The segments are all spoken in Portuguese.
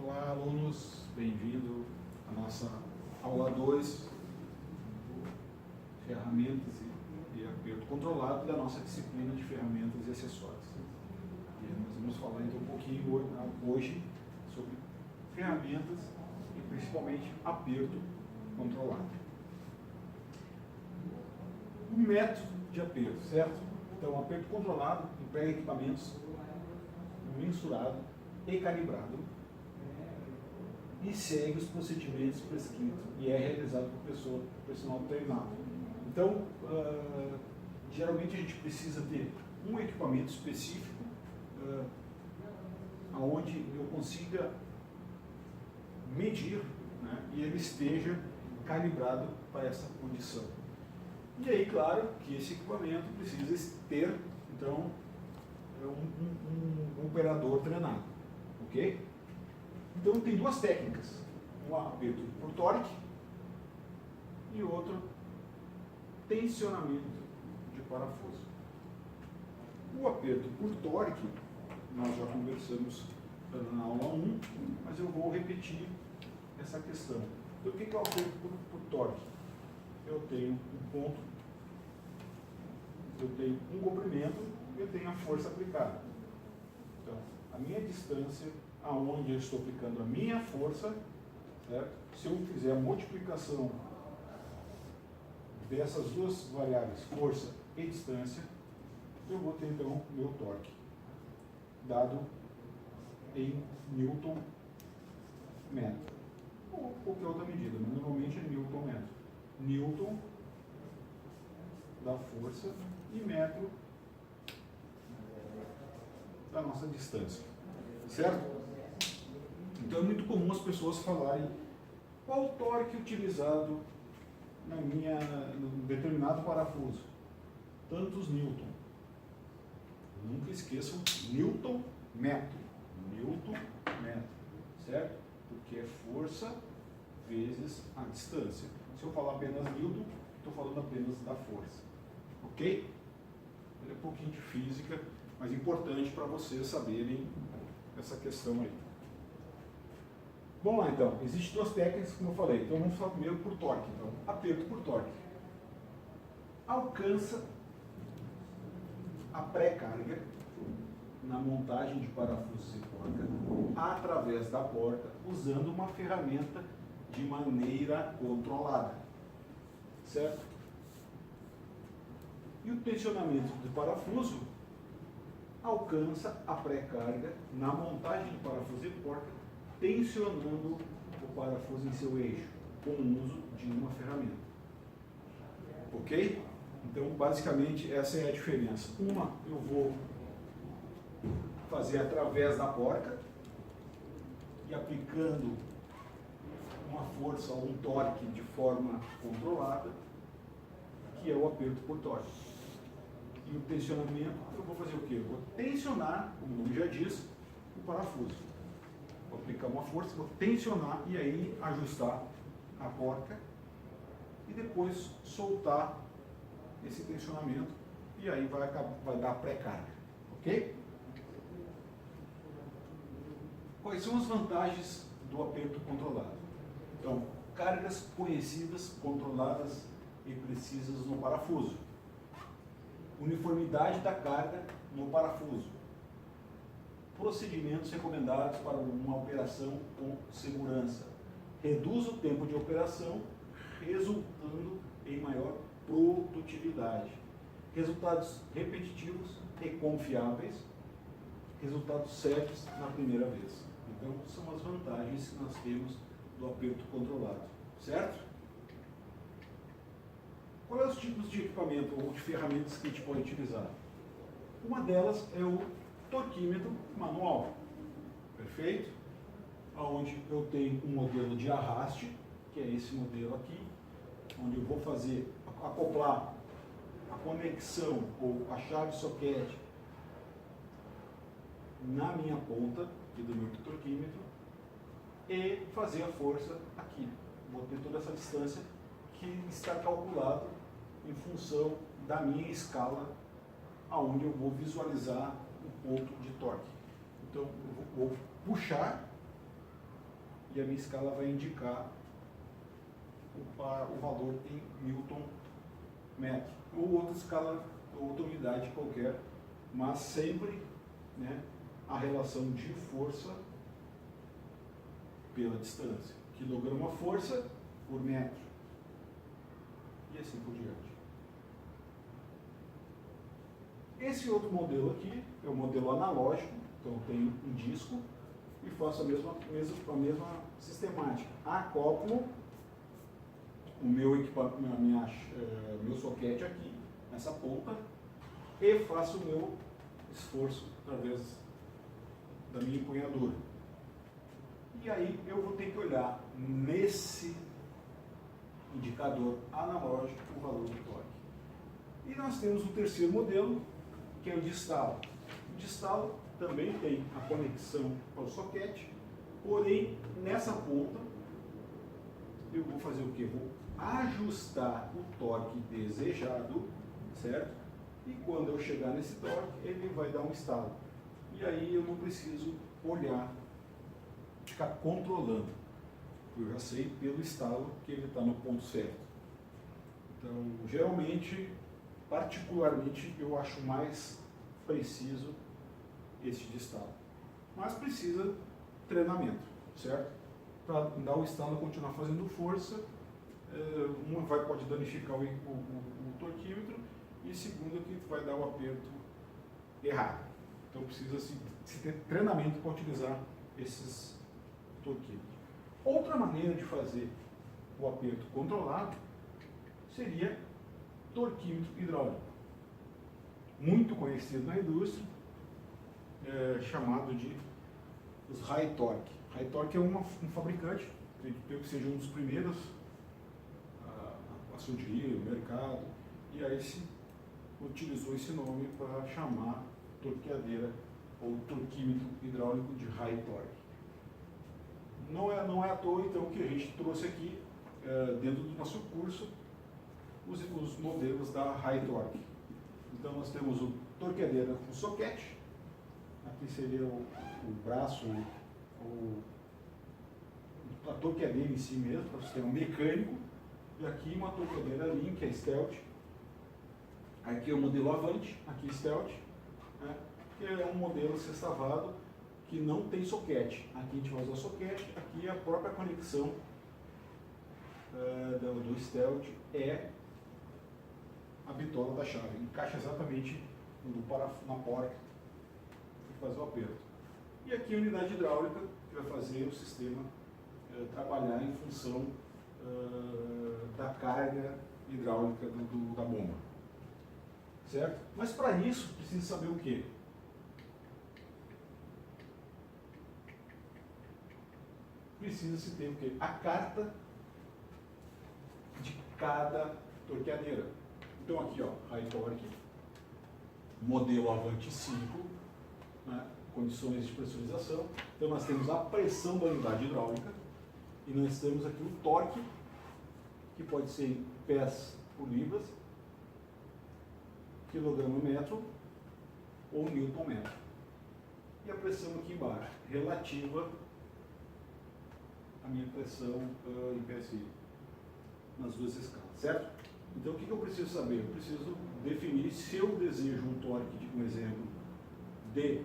Olá, alunos, bem-vindo à nossa aula 2, ferramentas e aperto controlado da nossa disciplina de ferramentas e acessórios. E nós vamos falar então um pouquinho hoje sobre ferramentas e principalmente aperto controlado. O método de aperto, certo? Então, aperto controlado emprega equipamentos mensurado e calibrado e segue os procedimentos prescritos e é realizado por personal treinado. Então, geralmente a gente precisa ter um equipamento específico onde eu consiga medir, né, e ele esteja calibrado para essa condição. E aí, claro, que esse equipamento precisa ter, então, um operador treinado, ok? Então tem duas técnicas, um aperto por torque e outro tensionamento de parafuso. O aperto por torque nós já conversamos na aula 1, mas eu vou repetir essa questão. Então o que é o aperto por torque? Eu tenho um ponto, eu tenho um comprimento, eu tenho a força aplicada. Então, a minha distância, aonde eu estou aplicando a minha força, certo? Se eu fizer a multiplicação dessas duas variáveis, força e distância, eu vou ter então o meu torque, dado em Newton metro. Ou qualquer outra medida, mas normalmente é Newton metro. Newton da força e metro da nossa distância, certo? Então é muito comum as pessoas falarem qual o torque utilizado no determinado parafuso, tantos newton. Nunca esqueçam newton metro, certo? Porque é força vezes a distância. Se eu falar apenas newton, estou falando apenas da força, ok? É um pouquinho de física, mas importante para vocês saberem essa questão aí. Vamos lá então, existem duas técnicas, como eu falei. Então vamos falar primeiro por torque. Então, aperto por torque. Alcança a pré-carga na montagem de parafusos e porca através da porta, usando uma ferramenta de maneira controlada, certo? E o tensionamento do parafuso alcança a pré-carga na montagem do parafuso e porca, tensionando o parafuso em seu eixo, com o uso de uma ferramenta. Ok? Então, basicamente, essa é a diferença. Uma eu vou fazer através da porca e aplicando uma força ou um torque de forma controlada, que é o aperto por torque. E o tensionamento, eu vou fazer o quê? Eu vou tensionar, como o nome já diz, o parafuso. Vou aplicar uma força, vou tensionar e aí ajustar a porca e depois soltar esse tensionamento e aí vai dar pré-carga, ok? Quais são as vantagens do aperto controlado? Então, cargas conhecidas, controladas e precisas no parafuso. Uniformidade da carga no parafuso. Procedimentos recomendados para uma operação com segurança. Reduz o tempo de operação, resultando em maior produtividade. Resultados repetitivos e confiáveis. Resultados certos na primeira vez. Então, são as vantagens que nós temos do aperto controlado, certo? Quais são os tipos de equipamento ou de ferramentas que a gente pode utilizar? Uma delas é o torquímetro manual, perfeito? Onde eu tenho um modelo de arraste, que é esse modelo aqui, onde eu vou acoplar a conexão ou a chave soquete na minha ponta aqui do meu torquímetro e fazer a força aqui. Vou ter toda essa distância que está calculado em função da minha escala, aonde eu vou visualizar o ponto de torque. Então, eu vou puxar e a minha escala vai indicar o valor em Newton metro, ou outra escala, outra unidade qualquer, mas sempre, né, a relação de força pela distância. Quilograma força por metro. E assim por diante. Esse outro modelo aqui é o modelo analógico, então eu tenho um disco e faço a mesma sistemática. Acoplo o meu meu soquete aqui, nessa ponta, e faço o meu esforço através da minha empunhadura. E aí eu vou ter que olhar nesse indicador analógico o valor do torque. E nós temos o terceiro modelo, que é o de estalo. O de estalo também tem a conexão para o soquete, porém nessa ponta eu vou fazer o quê? Vou ajustar o torque desejado, certo? E quando eu chegar nesse torque, ele vai dar um estalo. E aí eu não preciso olhar, ficar controlando. Eu já sei pelo estalo que ele está no ponto certo. Então, geralmente, particularmente, eu acho mais preciso esse de estalo. Mas precisa treinamento, certo? Para dar o estalo continuar fazendo força, pode danificar o torquímetro, e segunda que vai dar o aperto errado. Então precisa se ter treinamento para utilizar esses torquímetros. Outra maneira de fazer o aperto controlado seria torquímetro hidráulico, muito conhecido na indústria, chamado de os High Torque. High Torque é um fabricante, acredito que seja um dos primeiros a surgir no mercado, e aí se utilizou esse nome para chamar torqueadeira ou torquímetro hidráulico de High Torque. Não é à toa, então, que a gente trouxe aqui, dentro do nosso curso, os modelos da High Torque. Então, nós temos o torqueadeira com soquete, aqui seria o braço, a torqueadeira em si mesmo, para o sistema mecânico, e aqui uma torqueadeira Lean, que é Stealth. Aqui é o modelo Avante, aqui Stealth, né, que é um modelo sextavado que não tem soquete. Aqui a gente vai usar soquete, aqui a própria conexão do Stealth é a bitola da chave, encaixa exatamente na porca e faz o aperto. E aqui a unidade hidráulica, que vai fazer o sistema trabalhar em função da carga hidráulica da bomba. Certo? Mas para isso precisa saber o quê? Precisa-se ter o quê? A carta de cada torqueadeira. Então aqui, ó, High Torque, modelo Avante 5, né, condições de pressurização. Então nós temos a pressão da unidade hidráulica e nós temos aqui o torque, que pode ser em pés por libras, quilograma metro ou newton metro. E a pressão aqui embaixo, relativa à minha pressão em PSI, nas duas escalas, certo? Então o que eu preciso saber? Eu preciso definir se eu desejo um torque, de um exemplo, de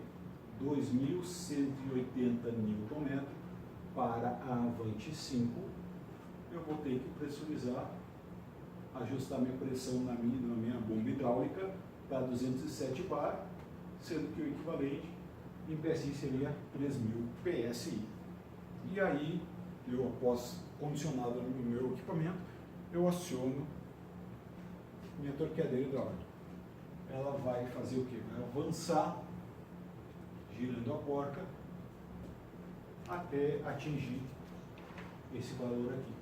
2.180 Nm para a Avante 5, eu vou ter que pressurizar, ajustar minha pressão na minha bomba hidráulica para 207 bar, sendo que o equivalente em PSI seria 3.000 PSI. E aí, eu, após condicionado no meu equipamento, eu aciono minha torqueadeira hidráulica. Ela vai fazer o quê? Vai avançar, girando a porca, até atingir esse valor aqui.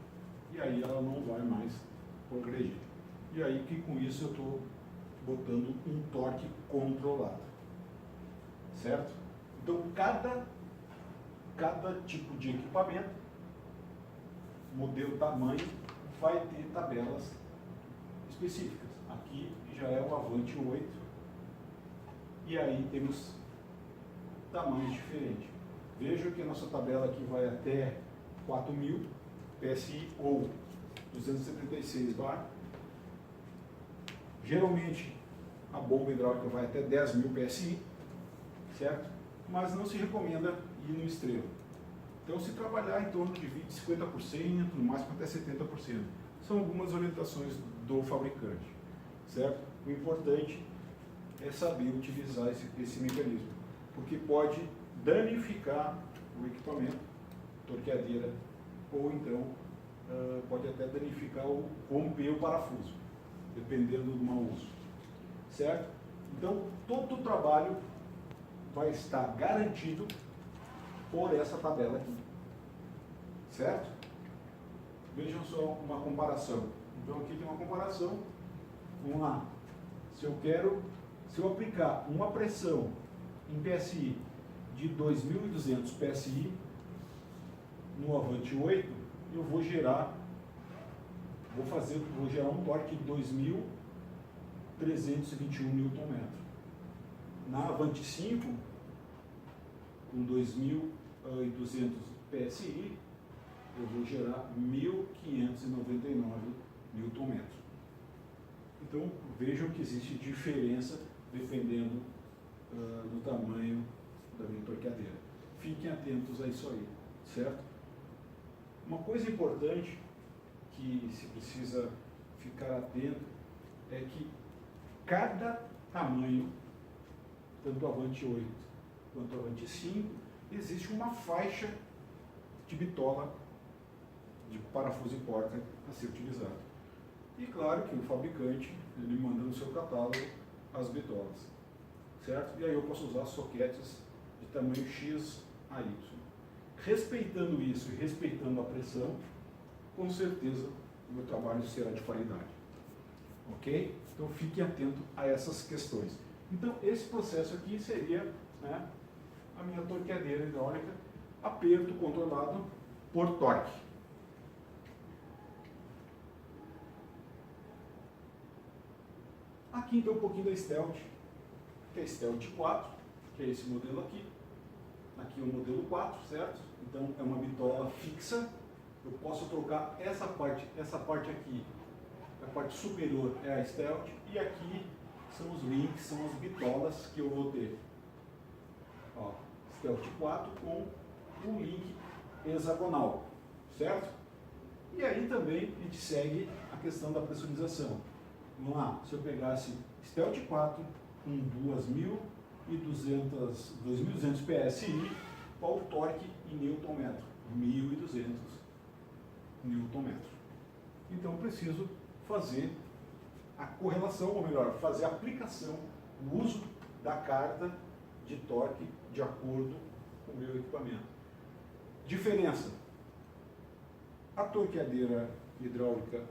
E aí ela não vai mais progredir. E aí que com isso eu estou botando um torque controlado. Certo? Então cada tipo de equipamento, modelo, tamanho, vai ter tabelas específicas. Aqui já é o Avante 8. E aí temos tamanhos diferentes. Veja que a nossa tabela aqui vai até 4.000 PSI ou 276 bar. Geralmente a bomba hidráulica vai até 10.000 PSI, certo? Mas não se recomenda ir no extremo. Então, se trabalhar em torno de 20, 50%, no máximo até 70%. São algumas orientações do fabricante, certo? O importante é saber utilizar esse mecanismo, porque pode danificar o equipamento, torqueadeira, ou então pode até danificar ou romper o parafuso, dependendo do mau uso, certo? Então, todo o trabalho vai estar garantido por essa tabela aqui, certo? Vejam só uma comparação. Então, aqui tem uma comparação. Vamos lá. Se eu aplicar uma pressão em PSI de 2.200 PSI no Avante 8, eu vou gerar um torque de 2.321 Nm. Na Avante 5, com 2.200 PSI, eu vou gerar 1.599 Nm. Então, vejam que existe diferença dependendo do tamanho da minha torqueadeira. Fiquem atentos a isso aí, certo? Uma coisa importante que se precisa ficar atento é que cada tamanho, tanto o Avante 8 quanto o Avante 5, existe uma faixa de bitola de parafuso e porca a ser utilizado. E claro que o fabricante, ele manda no seu catálogo as bitolas, certo? E aí eu posso usar soquetes de tamanho X a Y. Respeitando isso e respeitando a pressão, com certeza o meu trabalho será de qualidade. Ok? Então fiquem atentos a essas questões. Então esse processo aqui seria, né, a minha torqueadeira hidráulica, aperto controlado por torque. Aqui então um pouquinho da Stealth, que é a Stealth 4, que é esse modelo aqui. Aqui é o modelo 4, certo? Então é uma bitola fixa. Eu posso trocar essa parte aqui, a parte superior é a Stealth, e aqui são os links, são as bitolas que eu vou ter. Ó, Stealth 4 com um link hexagonal, certo? E aí também a gente segue a questão da pressurização. Vamos lá, se eu pegasse Stealth 4 com 2.200 PSI, qual o torque em Nm? 1.200 Nm. Então eu preciso fazer a correlação, ou melhor, fazer a aplicação, o uso da carta de torque de acordo com o meu equipamento. Diferença: a torqueadeira hidráulica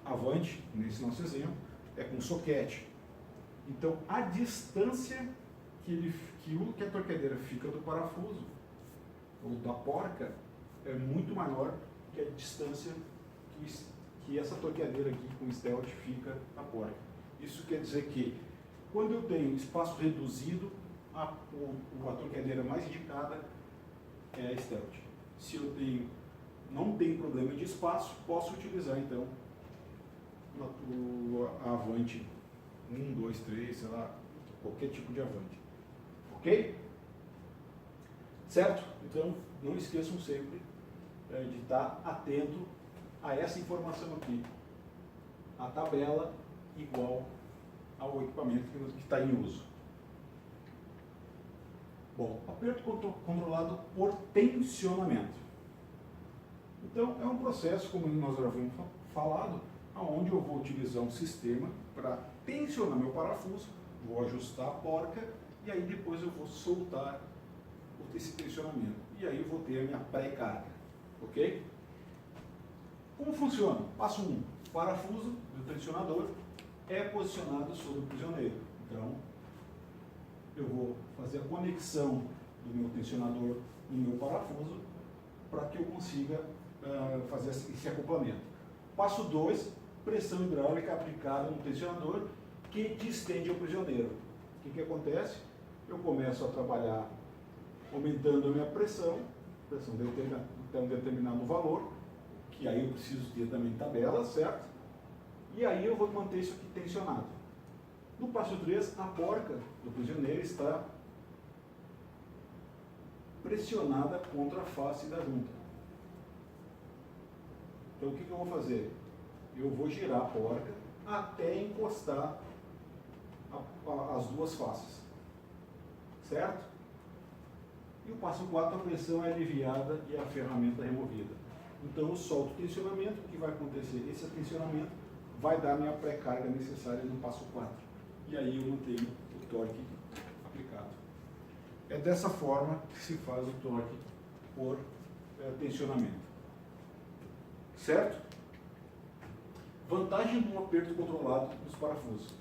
Avante, nesse nosso exemplo, é com soquete. Então, a distância que a torqueadeira fica do parafuso, ou da porca, é muito maior que a distância que essa torqueadeira aqui com Stealth fica da porca. Isso quer dizer que, quando eu tenho espaço reduzido, a torqueadeira mais indicada é a Stealth. Se eu não tenho problema de espaço, posso utilizar então a Avante 1, 2, 3, sei lá, qualquer tipo de Avante. Ok? Certo? Então, não esqueçam sempre de estar atento a essa informação aqui. A tabela igual ao equipamento que está em uso. Bom, aperto controlado por tensionamento. Então, é um processo, como nós já havíamos falado, onde eu vou utilizar um sistema para tensionar meu parafuso, vou ajustar a porca e aí depois eu vou soltar esse tensionamento. E aí eu vou ter a minha pré-carga. Ok? Como funciona? Passo 1. O parafuso do tensionador é posicionado sobre o prisioneiro. Então, eu vou fazer a conexão do meu tensionador no meu parafuso para que eu consiga fazer esse acoplamento. Passo 2. Pressão hidráulica aplicada no tensionador que distende o prisioneiro. O que acontece? Eu começo a trabalhar aumentando a minha pressão pressão até um determinado valor, que aí eu preciso ter também tabela, certo? E aí eu vou manter isso aqui tensionado. No passo 3, a porca do prisioneiro está pressionada contra a face da junta. Então o que eu vou fazer? Eu vou girar a porca até encostar as duas faces, certo? E o passo 4, a pressão é aliviada e a ferramenta removida. Então eu solto o tensionamento, o que vai acontecer? Esse tensionamento vai dar a minha pré-carga necessária no passo 4. E aí eu mantenho o torque aplicado. É dessa forma que se faz o torque por tensionamento. Certo? Vantagem do aperto controlado dos parafusos.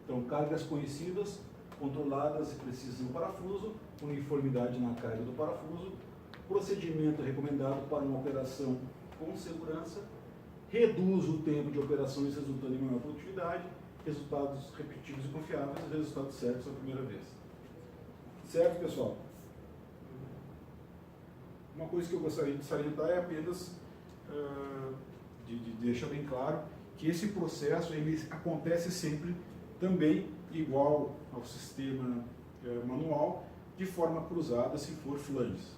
Então, cargas conhecidas, controladas e precisas no parafuso, uniformidade na carga do parafuso, procedimento recomendado para uma operação com segurança, reduz o tempo de operações resultando em maior produtividade, resultados repetitivos e confiáveis, resultados certos a primeira vez. Certo, pessoal? Uma coisa que eu gostaria de salientar é apenas de deixar bem claro que esse processo ele acontece sempre também igual ao sistema manual, de forma cruzada se for flanges.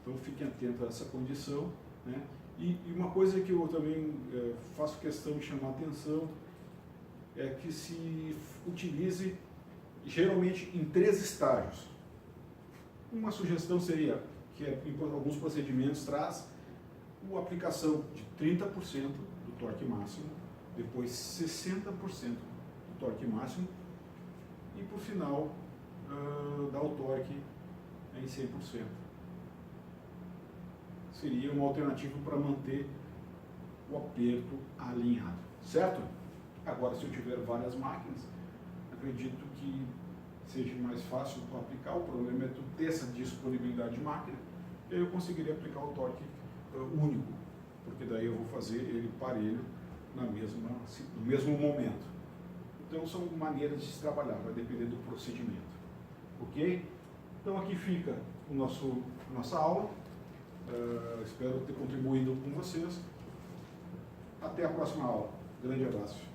Então fiquem atentos a essa condição, né? E uma coisa que eu também faço questão de chamar a atenção é que se utilize geralmente em 3 estágios. Uma sugestão seria que em alguns procedimentos traz a aplicação de 30% do torque máximo, depois 60% do torque máximo e por final dá o torque em 100%. Seria uma alternativa para manter o aperto alinhado, certo? Agora, se eu tiver várias máquinas, acredito que seja mais fácil para aplicar. O problema é tu ter essa disponibilidade de máquina, e aí eu conseguiria aplicar o torque único, porque daí eu vou fazer ele parelho no mesmo momento. Então são maneiras de se trabalhar, vai depender do procedimento. Ok? Então aqui fica nossa aula. Espero ter contribuído com vocês. Até a próxima aula. Grande abraço.